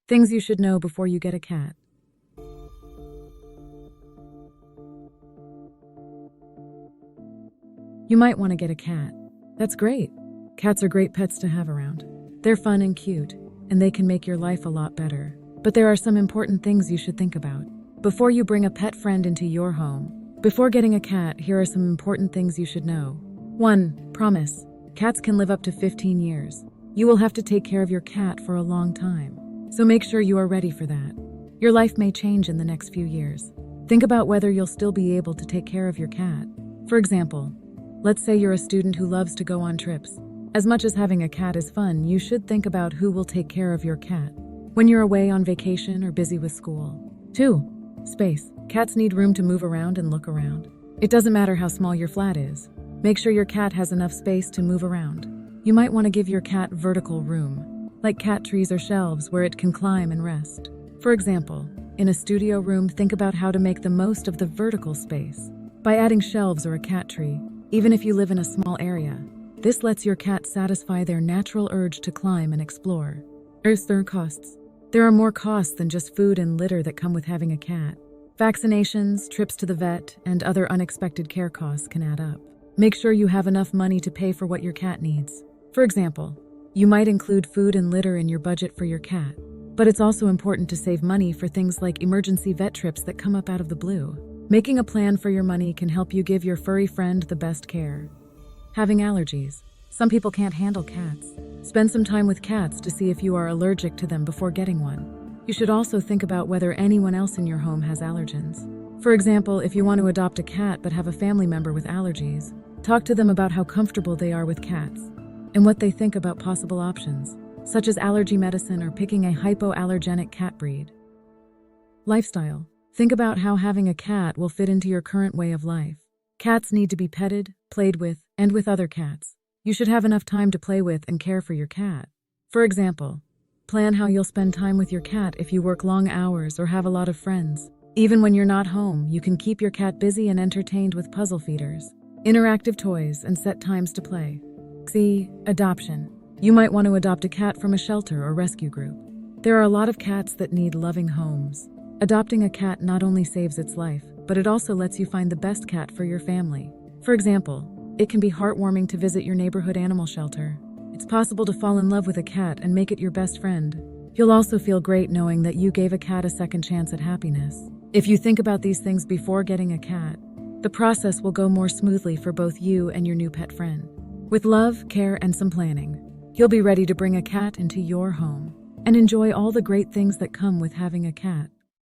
Things you should know before you get a cat. You might want to get a cat. That's great. Cats are great pets to have around. They're fun and cute, and they can make your life a lot better. But there are some important things you should think about before you bring a pet friend into your home. Before getting a cat, here are some important things you should know. 1. Promise. Cats can live up to 15 years. You will have to take care of your cat for a long time, so make sure you are ready for that. Your life may change in the next few years. Think about whether you'll still be able to take care of your cat. For example, let's say you're a student who loves to go on trips. As much as having a cat is fun, you should think about who will take care of your cat when you're away on vacation or busy with school. 2. Space. Cats need room to move around and look around. It doesn't matter how small your flat is. Make sure your cat has enough space to move around. You might want to give your cat vertical room, like cat trees or shelves where it can climb and rest. For example, in a studio room, think about how to make the most of the vertical space by adding shelves or a cat tree, even if you live in a small area. This lets your cat satisfy their natural urge to climb and explore. There are costs. There are more costs than just food and litter that come with having a cat. Vaccinations, trips to the vet, and other unexpected care costs can add up. Make sure you have enough money to pay for what your cat needs. For example, you might include food and litter in your budget for your cat, but it's also important to save money for things like emergency vet trips that come up out of the blue. Making a plan for your money can help you give your furry friend the best care. Having allergies. Some people can't handle cats. Spend some time with cats to see if you are allergic to them before getting one. You should also think about whether anyone else in your home has allergens. For example, if you want to adopt a cat but have a family member with allergies, talk to them about how comfortable they are with cats and what they think about possible options, such as allergy medicine or picking a hypoallergenic cat breed. Lifestyle. Think about how having a cat will fit into your current way of life. Cats need to be petted, played with, and with other cats. You should have enough time to play with and care for your cat. For example, plan how you'll spend time with your cat if you work long hours or have a lot of friends. Even when you're not home, you can keep your cat busy and entertained with puzzle feeders, interactive toys, and set times to play. C. Adoption. You might want to adopt a cat from a shelter or rescue group. There are a lot of cats that need loving homes. Adopting a cat not only saves its life, but it also lets you find the best cat for your family. For example, it can be heartwarming to visit your neighborhood animal shelter. It's possible to fall in love with a cat and make it your best friend. You'll also feel great knowing that you gave a cat a second chance at happiness. If you think about these things before getting a cat, the process will go more smoothly for both you and your new pet friend. With love, care, and some planning, you'll be ready to bring a cat into your home and enjoy all the great things that come with having a cat.